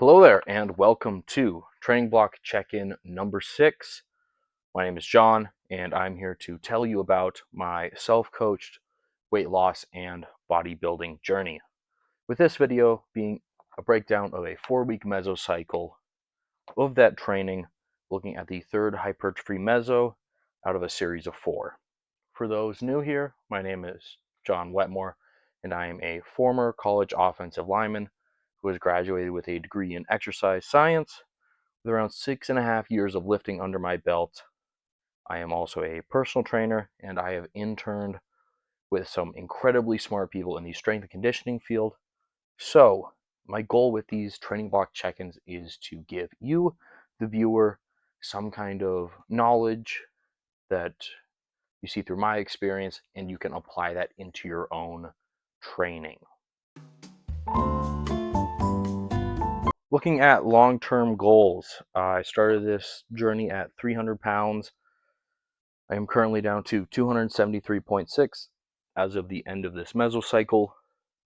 Hello there, and welcome to Training Block Check-in number 6. My name is John, and I'm here to tell you about my self-coached weight loss and bodybuilding journey. With this video being a breakdown of a 4-week mesocycle of that training, looking at the third hypertrophy meso out of a series of 4. For those new here, my name is John Wetmore, and I am a former college offensive lineman who has graduated with a degree in exercise science with around 6.5 years of lifting under my belt. I am also a personal trainer, and I have interned with some incredibly smart people in the strength and conditioning field. So, my goal with these training block check-ins is to give you, the viewer, some kind of knowledge that you see through my experience, and you can apply that into your own training. Looking at long-term goals, I started this journey at 300 pounds. I am currently down to 273.6 as of the end of this mesocycle,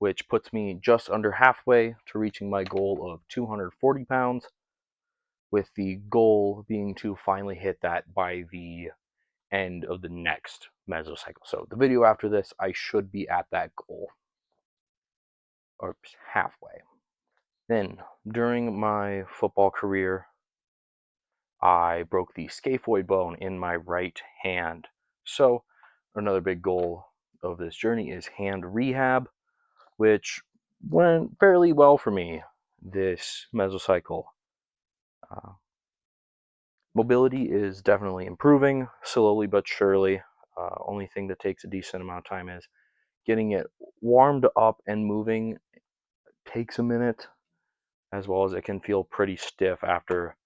which puts me just under halfway to reaching my goal of 240 pounds, with the goal being to finally hit that by the end of the next mesocycle. So the video after this, I should be at that goal, or halfway. Then, during my football career, I broke the scaphoid bone in my right hand. So another big goal of this journey is hand rehab, which went fairly well for me this mesocycle. Mobility is definitely improving, slowly but surely. Only thing that takes a decent amount of time is getting it warmed up and moving. Takes a minute, as well as it can feel pretty stiff after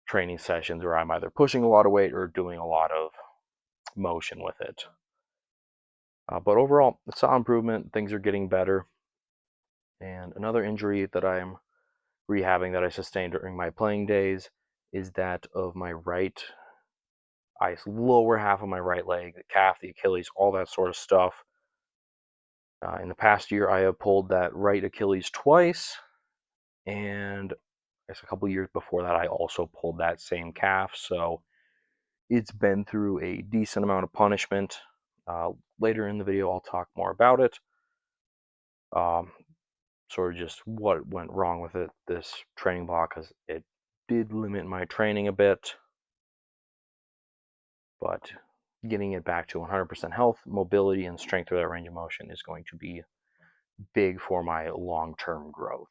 training sessions where I'm either pushing a lot of weight or doing a lot of motion with it. But overall, it's an improvement. Things are getting better. And another injury that I'm rehabbing that I sustained during my playing days is that of my lower half of my right leg, the calf, the Achilles, all that sort of stuff. In the past year, I have pulled that right Achilles twice, and I guess a couple years before that, I also pulled that same calf. So it's been through a decent amount of punishment. Later in the video, I'll talk more about it. Sort of just what went wrong with it, this training block, because it did limit my training a bit. But getting it back to 100% health, mobility, and strength through that range of motion is going to be big for my long-term growth.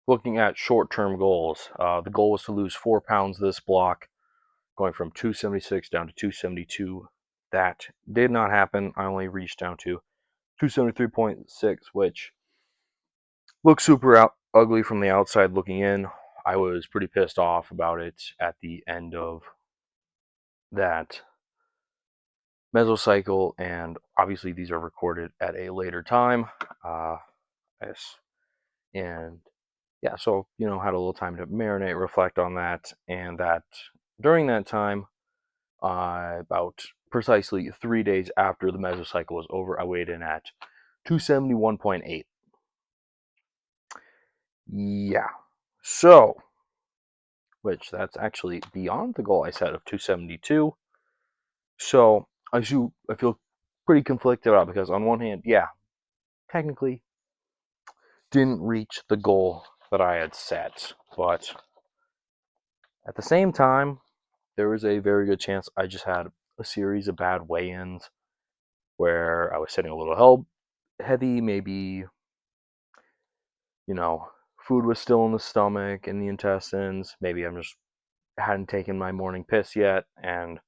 Looking at short-term goals, the goal was to lose 4 pounds this block, going from 276 down to 272. That did not happen. I only reached down to 273.6, which looks super ugly from the outside looking in. I was pretty pissed off about it at the end of that mesocycle, and obviously these are recorded at a later time. And yeah, so had a little time to marinate, reflect on that, and that during that time, about precisely 3 days after the mesocycle was over, I weighed in at 271.8. Yeah, so which that's actually beyond the goal I set of 272. So I feel pretty conflicted about, because on one hand, yeah, technically didn't reach the goal that I had set, but at the same time, there was a very good chance I just had a series of bad weigh-ins where I was sitting a little heavy, maybe, food was still in the stomach, in the intestines, maybe hadn't taken my morning piss yet, and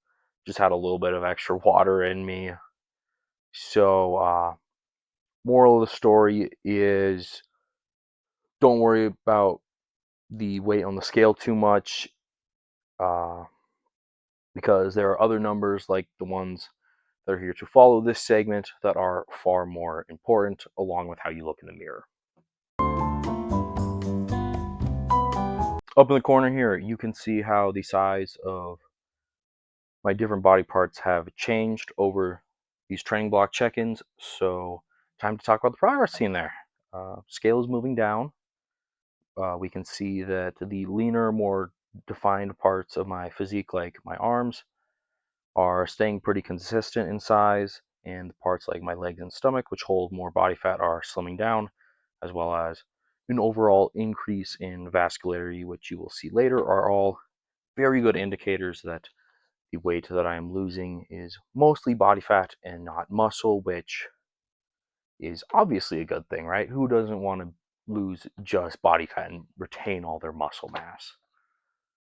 just had a little bit of extra water in me. So, moral of the story is, don't worry about the weight on the scale too much, because there are other numbers like the ones that are here to follow this segment that are far more important, along with how you look in the mirror. Up in the corner here, you can see how the size of my different body parts have changed over these training block check-ins. So time to talk about the progress seen there. Scale is moving down. we can see that the leaner, more defined parts of my physique, like my arms, are staying pretty consistent in size, and the parts like my legs and stomach, which hold more body fat, are slimming down, as well as an overall increase in vascularity, which you will see later, are all very good indicators that the weight that I am losing is mostly body fat and not muscle, which is obviously a good thing, right? Who doesn't want to lose just body fat and retain all their muscle mass?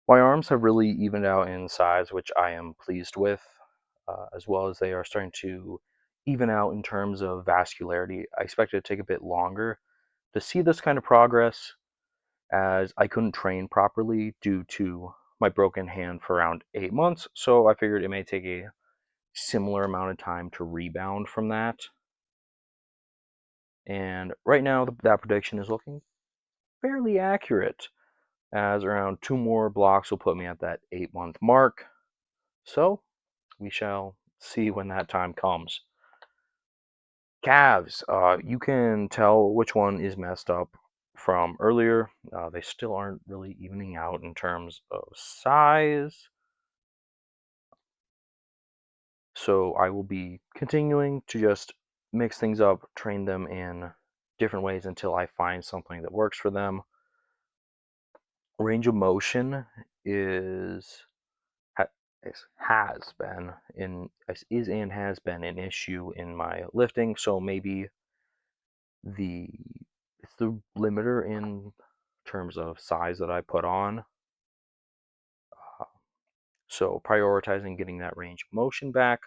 My arms have really evened out in size, which I am pleased with, as well as they are starting to even out in terms of vascularity. I expect it to take a bit longer to see this kind of progress, as I couldn't train properly due to my broken hand for around 8 months. So I figured it may take a similar amount of time to rebound from that. And right now, that prediction is looking fairly accurate, as around 2 more blocks will put me at that 8-month mark. So we shall see when that time comes. Calves, you can tell which one is messed up from earlier. They still aren't really evening out in terms of size. So I will be continuing to just mix things up, train them in different ways until I find something that works for them. Range of motion is has been is and has been an issue in my lifting, so maybe the it's the limiter in terms of size that I put on. So prioritizing getting that range of motion back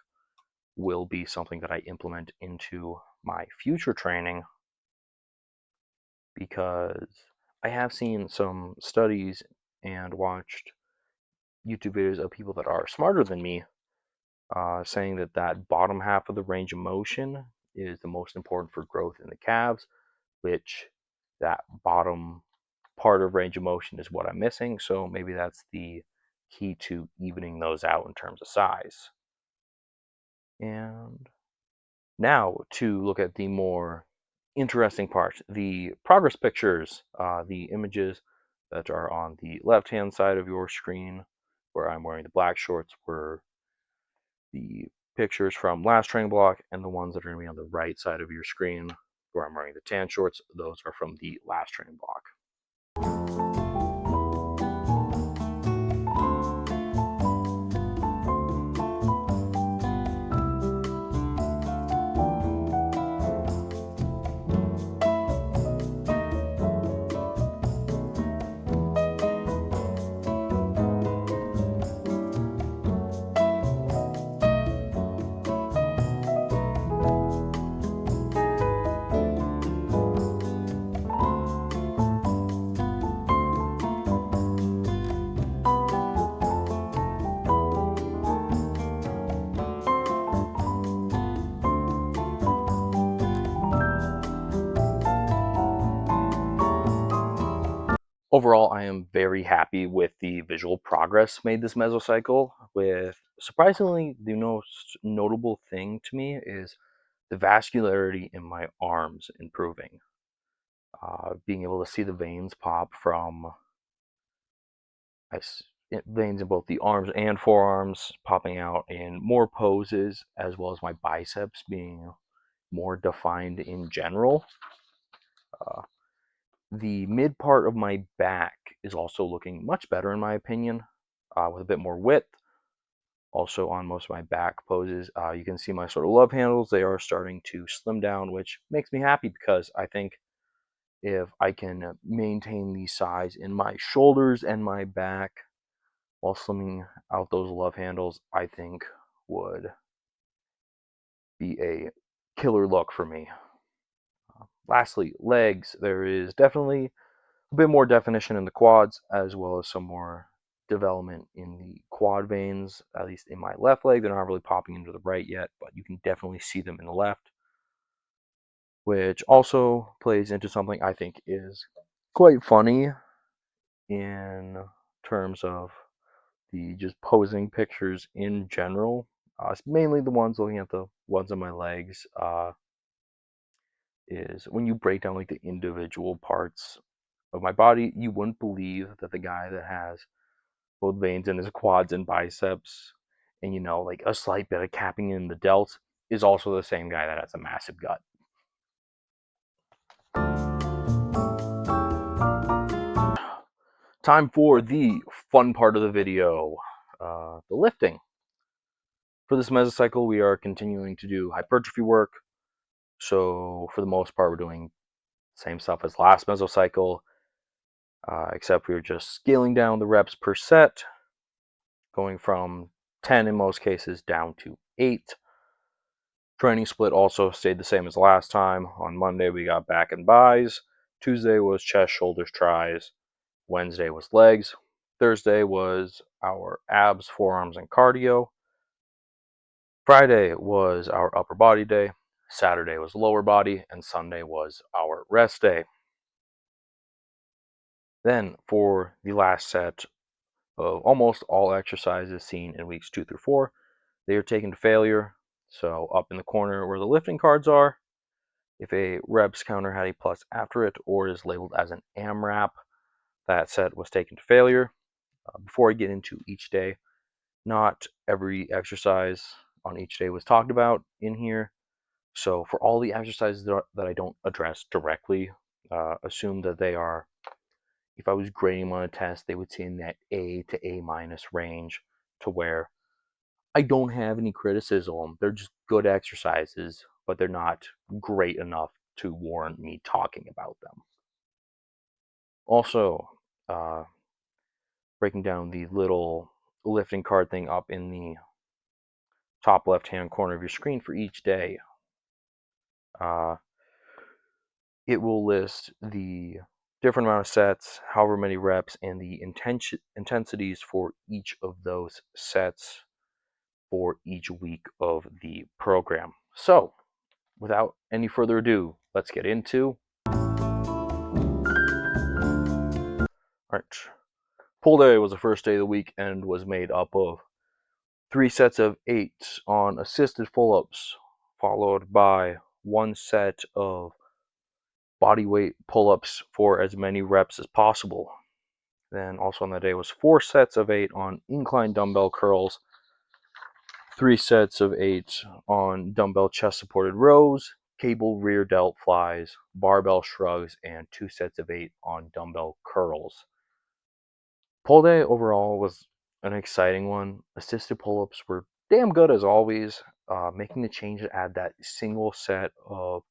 will be something that I implement into my future training, because I have seen some studies and watched YouTube videos of people that are smarter than me, saying that that bottom half of the range of motion is the most important for growth in the calves, which that bottom part of range of motion is what I'm missing. So maybe that's the key to evening those out in terms of size. And now to look at the more interesting part, the progress pictures, the images that are on the left hand side of your screen, where I'm wearing the black shorts, were the pictures from last training block, and the ones that are going to be on the right side of your screen, where I'm wearing the tan shorts, those are from the last training block. Overall, I am very happy with the visual progress made this mesocycle. With surprisingly, the most notable thing to me is the vascularity in my arms improving. Being able to see the veins pop from veins in both the arms and forearms popping out in more poses, as well as my biceps being more defined in general. Uh, The mid part of my back is also looking much better, in my opinion, with a bit more width. Also, on most of my back poses, you can see my sort of love handles. They are starting to slim down, which makes me happy, because I think if I can maintain the size in my shoulders and my back while slimming out those love handles, I think would be a killer look for me. Lastly, legs. There is definitely a bit more definition in the quads, as well as some more development in the quad veins, at least in my left leg. They're not really popping into the right yet, but you can definitely see them in the left, which also plays into something I think is quite funny in terms of the just posing pictures in general. Mainly the ones looking at the ones on my legs, is when you break down like the individual parts of my body, you wouldn't believe that the guy that has both veins in his quads and biceps and, like a slight bit of capping in the delts is also the same guy that has a massive gut. Time for the fun part of the video, the lifting. For this mesocycle, we are continuing to do hypertrophy work. So for the most part, we're doing the same stuff as last mesocycle, except we're just scaling down the reps per set, going from 10 in most cases down to 8. Training split also stayed the same as last time. On Monday, we got back and buys. Tuesday was chest, shoulders, tries. Wednesday was legs. Thursday was our abs, forearms, and cardio. Friday was our upper body day. Saturday was lower body. And Sunday was our rest day. Then for the last set of almost all exercises seen in weeks 2 through 4, they are taken to failure. So up in the corner where the lifting cards are, if a reps counter had a plus after it or is labeled as an AMRAP, that set was taken to failure. Before I get into each day, not every exercise on each day was talked about in here. So for all the exercises that I don't address directly, assume that they are, if I was grading them on a test, they would see in that A to A minus range, to where I don't have any criticism. They're just good exercises, but they're not great enough to warrant me talking about them. Also, breaking down the little lifting card thing up in the top left-hand corner of your screen for each day. It will list the different amount of sets, however many reps, and the intensities for each of those sets for each week of the program. So, without any further ado, let's get into. All right. Pull day was the first day of the week and was made up of 3 sets of 8 on assisted pull-ups, followed by 1 set of body weight pull-ups for as many reps as possible. Then also on that day was 4 sets of 8 on incline dumbbell curls, 3 sets of 8 on dumbbell chest supported rows, cable rear delt flies, barbell shrugs, and 2 sets of 8 on dumbbell curls. Pull day overall was an exciting one. Assisted pull-ups were damn good as always. Making the change to add that single set of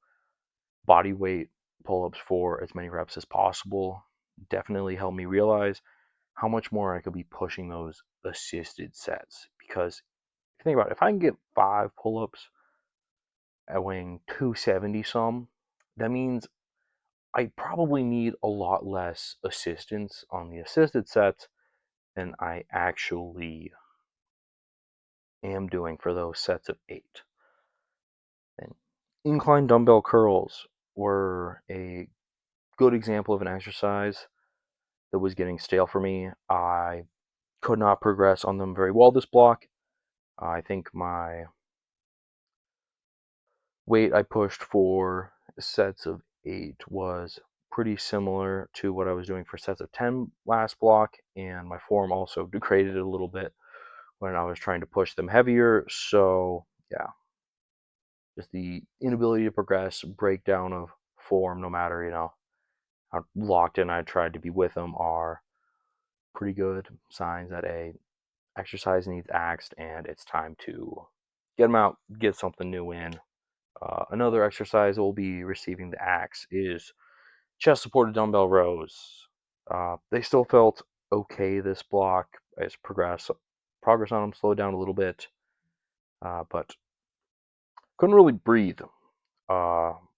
body weight pull-ups for as many reps as possible definitely helped me realize how much more I could be pushing those assisted sets. Because if you think about it, if I can get 5 pull-ups at weighing 270 some, that means I probably need a lot less assistance on the assisted sets than I actually am doing for those sets of 8. And incline dumbbell curls were a good example of an exercise that was getting stale for me. I could not progress on them very well this block. I think my weight I pushed for sets of 8 was pretty similar to what I was doing for sets of 10 last block, and my form also degraded a little bit when I was trying to push them heavier. So yeah, just the inability to progress, breakdown of form, no matter how locked in I tried to be with them, are pretty good signs that a exercise needs axed and it's time to get them out, get something new in. Another exercise we'll be receiving the axe is chest supported dumbbell rows. They still felt okay this block. As progress on them slowed down a little bit, but couldn't really breathe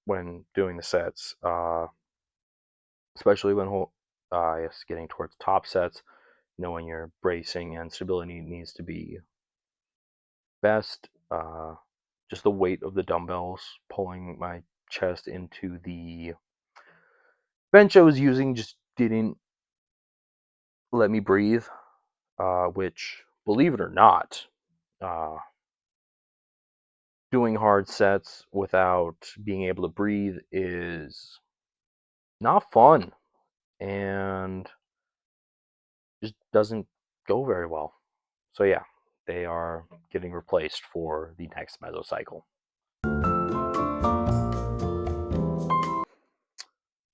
when doing the sets, especially when yes, getting towards top sets. Knowing your bracing and stability needs to be best. Just the weight of the dumbbells pulling my chest into the bench I was using just didn't let me breathe, which, believe it or not, uh, doing hard sets without being able to breathe is not fun. and just doesn't go very well. So yeah, they are getting replaced for the next mesocycle.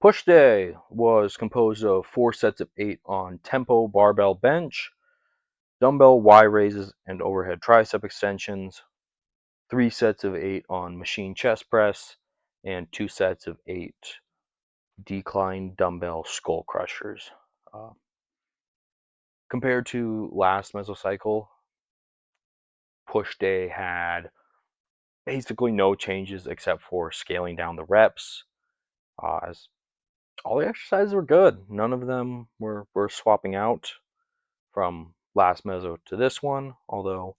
Push day was composed of 4 sets of 8 on tempo barbell bench, dumbbell Y raises and overhead tricep extensions, 3 sets of 8 on machine chest press, and 2 sets of 8 decline dumbbell skull crushers. Uh, Compared to last mesocycle, push day had basically no changes except for scaling down the reps. As all the exercises were good, none of them were swapping out from last meso to this one. Although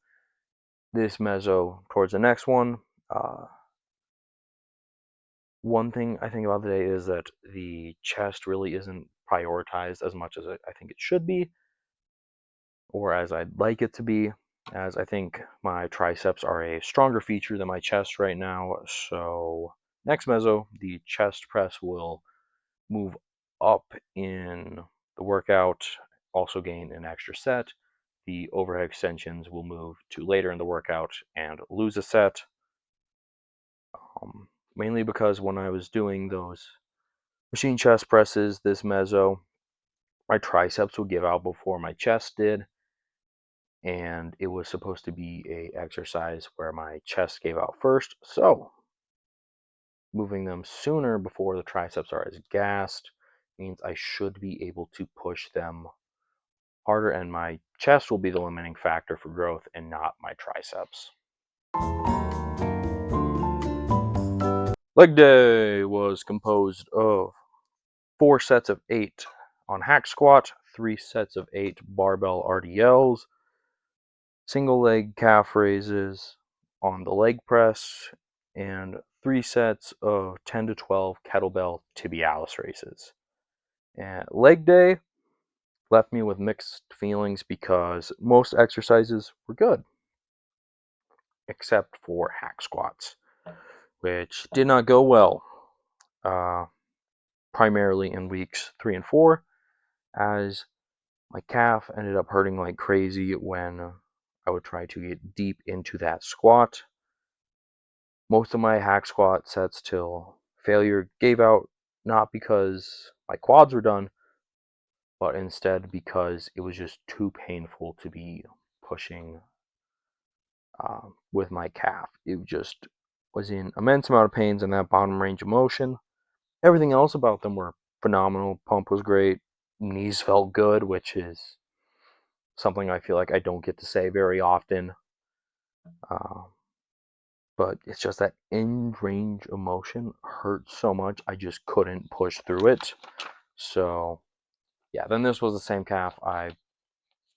this meso towards the next one, uh, one thing I think about today is that the chest really isn't prioritized as much as I think it should be, or as I'd like it to be, as I think my triceps are a stronger feature than my chest right now. So next meso, the chest press will move up in the workout, also gain an extra set. The overhead extensions will move to later in the workout and lose a set. Mainly because when I was doing those machine chest presses this meso, my triceps would give out before my chest did, and it was supposed to be a exercise where my chest gave out first. So moving them sooner before the triceps are as gassed means I should be able to push them harder, and my chest will be the limiting factor for growth and not my triceps. Leg day was composed of 4 sets of 8 on hack squat, 3 sets of 8 barbell RDLs, single leg calf raises on the leg press, and 3 sets of 10 to 12 kettlebell tibialis raises. And leg day left me with mixed feelings because most exercises were good, except for hack squats, which did not go well, uh, primarily in weeks 3 and 4, as my calf ended up hurting like crazy when I would try to get deep into that squat. Most of my hack squat sets till failure gave out, not because my quads were done, but instead because it was just too painful to be pushing with my calf. It just was in immense amount of pains in that bottom range of motion. Everything else about them were phenomenal. Pump was great. Knees felt good, which is something I feel like I don't get to say very often. Uh, but it's just that end range of motion hurt so much I just couldn't push through it. So yeah, then this was the same calf I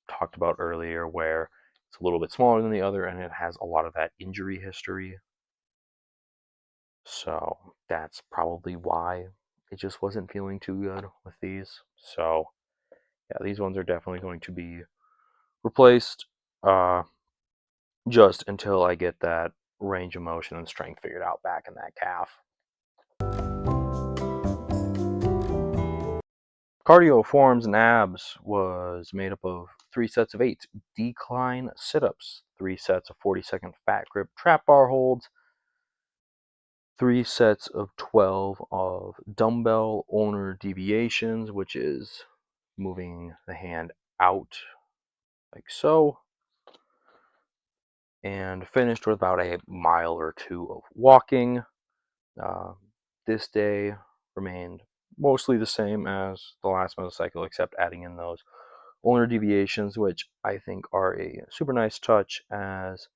talked about earlier, where it's a little bit smaller than the other and it has a lot of that injury history. So that's probably why it just wasn't feeling too good with these. So yeah, these ones are definitely going to be replaced, just until I get that range of motion and strength figured out back in that calf. Cardio forms and abs was made up of 3 sets of 8 decline sit-ups, 3 sets of 40-second fat grip trap bar holds, 3 sets of 12 of dumbbell ulnar deviations, which is moving the hand out like so, and finished with about a mile or 2 of walking. Uh, this day remained mostly the same as the last motorcycle, except adding in those ulnar deviations, which I think are a super nice touch, as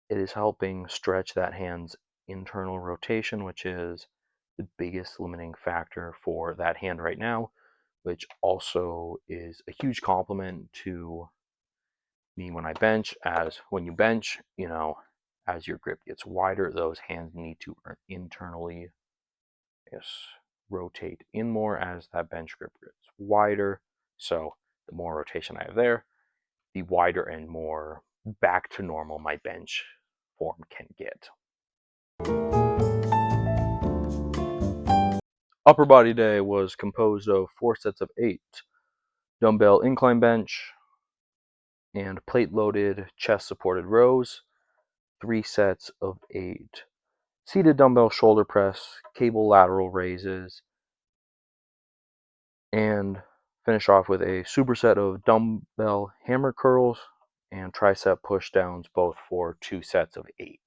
it is helping stretch that hand's internal rotation, which is the biggest limiting factor for that hand right now, which also is a huge compliment to me when I bench, as when you bench, as your grip gets wider, those hands need to internally, yes, rotate in more as that bench grip gets wider. So the more rotation I have there, the wider and more back to normal my bench form can get. Upper body day was composed of 4 sets of 8 dumbbell incline bench and plate loaded chest supported rows, 3 sets of 8 seated dumbbell shoulder press, cable lateral raises, and finish off with a superset of dumbbell hammer curls and tricep push downs, both for 2 sets of 8.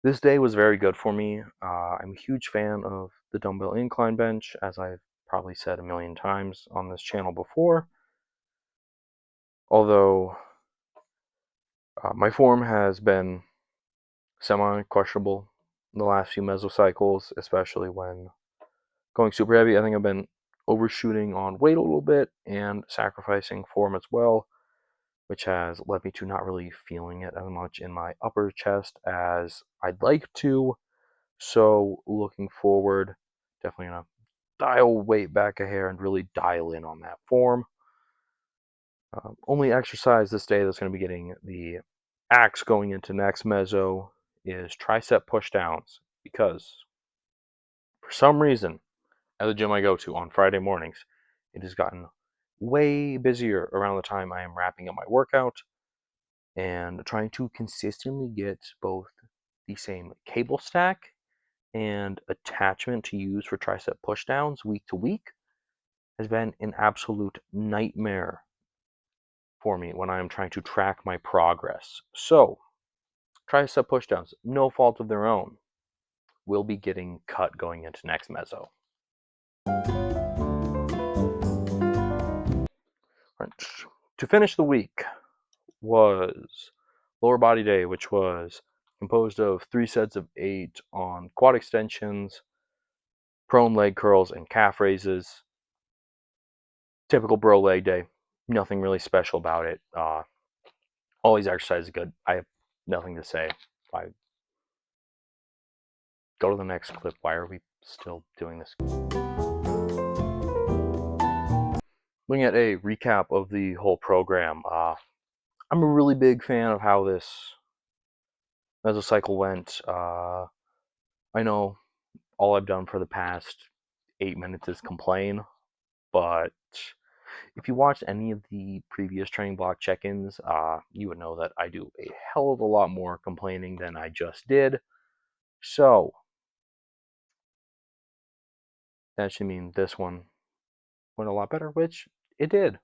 This day was very good for me. I'm a huge fan of the dumbbell incline bench, as I've probably said a million times on this channel before. Although my form has been semi-questionable in the last few mesocycles, especially when going super heavy. I think I've been overshooting on weight a little bit and sacrificing form as well, which has led me to not really feeling it as much in my upper chest as I'd like to. So looking forward, definitely gonna dial weight back a hair and really dial in on that form. Only exercise this day that's going to be getting the axe going into next meso is tricep push downs, because for some reason at the gym I go to on Friday mornings, it has gotten way busier around the time I am wrapping up my workout and trying to consistently get both the same cable stack and attachment to use for tricep pushdowns week to week has been an absolute nightmare for me when I am trying to track my progress. So, tricep pushdowns, no fault of their own, will be getting cut going into next meso. Right. To finish the week was lower body day, which was composed of 3 sets of 8 on quad extensions, prone leg curls, and calf raises. Typical bro leg day. Nothing really special about it. All these exercises are good. I have nothing to say. I go to the next clip. Why are we still doing this? Looking at a recap of the whole program, I'm a really big fan of how this mesocycle went. I know all I've done for the past 8 minutes is complain, but if you watched any of the previous training block check-ins, you would know that I do a hell of a lot more complaining than I just did. So that should mean this one went a lot better, which it did.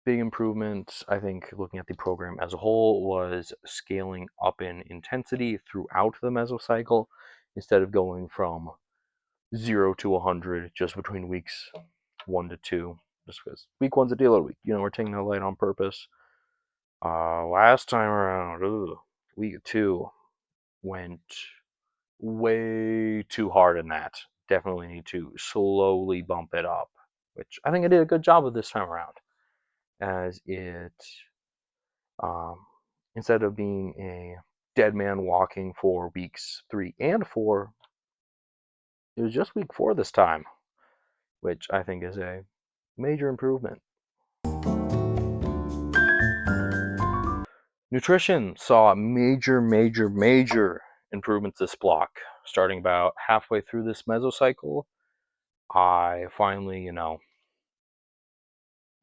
Big improvement, I think, looking at the program as a whole, was scaling up in intensity throughout the mesocycle instead of going from 0 to 100 just between weeks 1 to 2. Just because week 1's a deload week. We're taking it light on purpose. Last time around, week 2 went way too hard in that. Definitely need to slowly bump it up, which I think I did a good job of this time around, as it, instead of being a dead man walking for weeks 3 and 4, it was just week 4 this time, which I think is a major improvement. Nutrition saw major improvements this block. Starting about halfway through this mesocycle, I finally,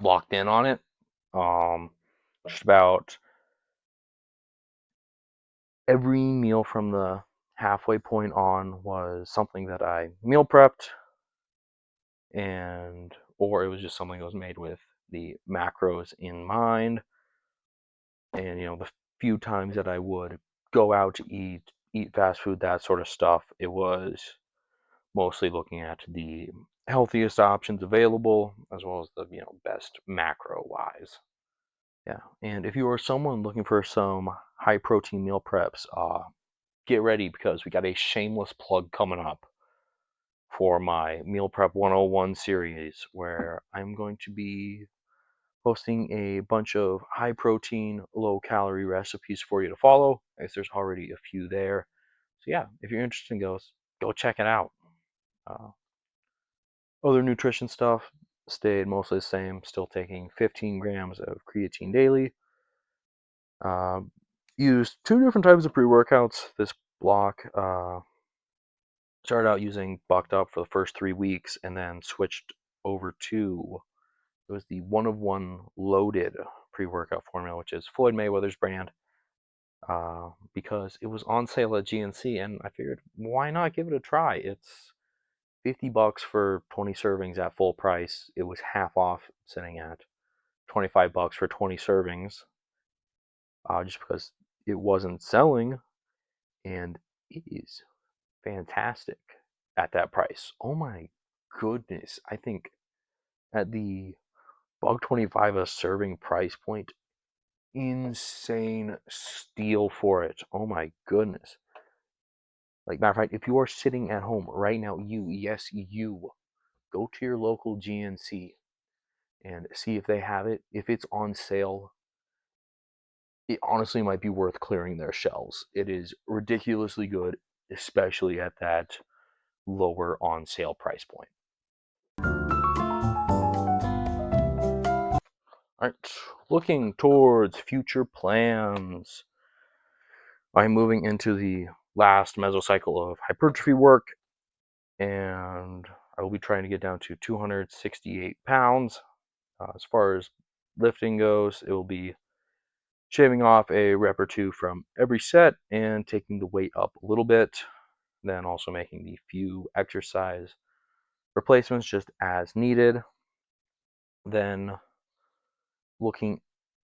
locked in on it. Just about every meal from the halfway point on was something that I meal prepped, or it was just something that was made with the macros in mind. And the few times that I would go out to eat fast food, that sort of stuff, it was mostly looking at the healthiest options available, as well as the best macro wise. Yeah, and if you are someone looking for some high protein meal preps, get ready, because we got a shameless plug coming up for my Meal Prep 101 series, where I'm going to be posting a bunch of high protein, low calorie recipes for you to follow, as there's already a few there. So yeah, if you're interested in those, go check it out. Other nutrition stuff stayed mostly the same, still taking 15 grams of creatine daily. Used 2 different types of pre-workouts this block. Started out using Bucked Up for the first 3 weeks and then switched over to, it was the One of One Loaded pre-workout formula, which is Floyd Mayweather's brand, because it was on sale at GNC, and I figured, why not give it a try? It's $50 for 20 servings at full price. It was half off, sitting at $25 for 20 servings, just because it wasn't selling, and it is fantastic at that price. Oh my goodness. I think at the $1.25 a serving price point, insane steal for it. Oh my goodness. Like, matter of fact, if you are sitting at home right now, yes, you, go to your local GNC and see if they have it. If it's on sale, it honestly might be worth clearing their shelves. It is ridiculously good, especially at that lower on sale price point. All right, looking towards future plans, I'm moving into the last mesocycle of hypertrophy work, and I will be trying to get down to 268 pounds. As far as lifting goes, it will be shaving off a rep or two from every set and taking the weight up a little bit, then also making the few exercise replacements just as needed. Then looking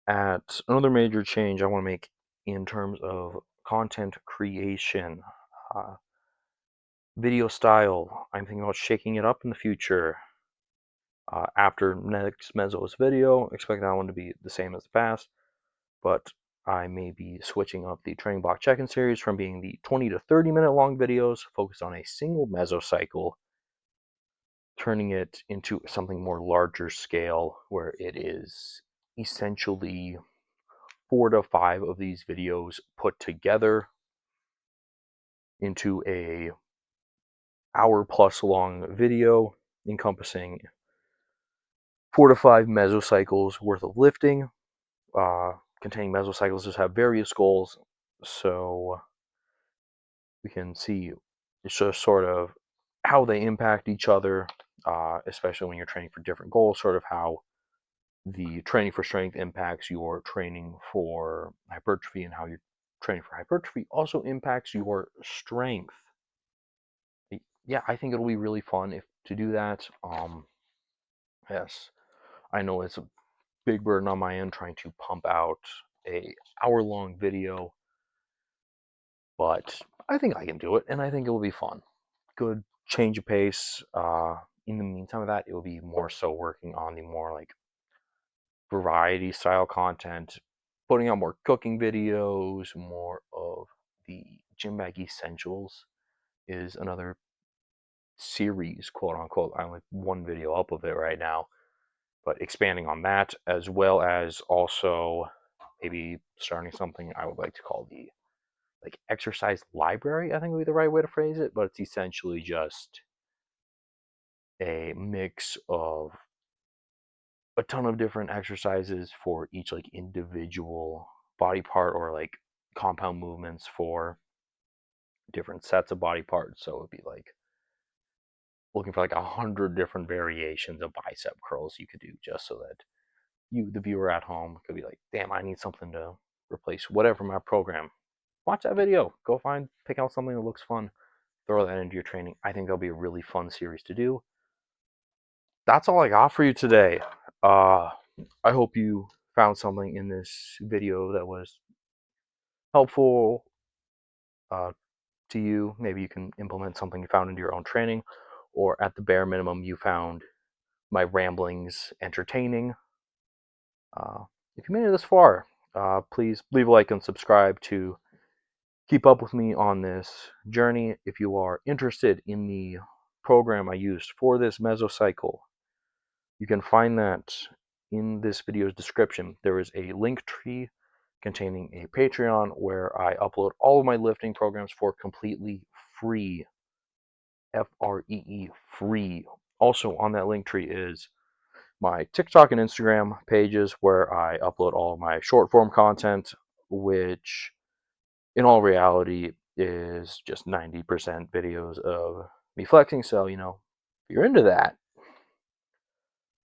at another major change I want to make in terms of content creation. Uh, Video style, I'm thinking about shaking it up in the future. After next Meso's video, expect that one to be the same as the past, but I may be switching up the training block check-in series from being the 20 to 30 minute long videos focused on a single mesocycle, turning it into something more larger scale, where it is essentially 4 to 5 of these videos put together into a hour plus long video encompassing 4 to 5 mesocycles worth of lifting. Containing mesocycles just have various goals, so we can see it's just sort of how they impact each other, especially when you're training for different goals, sort of how the training for strength impacts your training for hypertrophy, and how your training for hypertrophy also impacts your strength. Yeah, I think it'll be really fun if to do that. Yes, I know it's a big burden on my end trying to pump out a hour-long video, but I think I can do it, and I think it will be fun. Good change of pace. In the meantime of that, it will be more so working on the more like variety style content, putting out more cooking videos, more of the gym bag essentials is another series, quote unquote. I only have one video up of it right now, but expanding on that, as well as also maybe starting something I would like to call the like exercise library, I think would be the right way to phrase it, but it's essentially just a mix of a ton of different exercises for each like individual body part, or like compound movements for different sets of body parts. So it would be like looking for like 100 different variations of bicep curls you could do, just so that you, the viewer at home, could be like, damn, I need something to replace whatever my program. Watch that video. Go pick out something that looks fun. Throw that into your training. I think that'll be a really fun series to do. That's all I got for you today. I hope you found something in this video that was helpful to you. Maybe you can implement something you found into your own training, or at the bare minimum, you found my ramblings entertaining. If you made it this far, please leave a like and subscribe to keep up with me on this journey. If you are interested in the program I used for this mesocycle, you can find that in this video's description. There is a link tree containing a Patreon where I upload all of my lifting programs for completely free. Free, free. Also on that link tree is my TikTok and Instagram pages where I upload all of my short form content, which in all reality is just 90% videos of me flexing. So, if you're into that,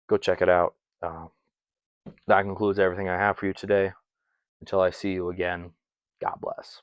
go check it out. That concludes everything I have for you today. Until I see you again, God bless.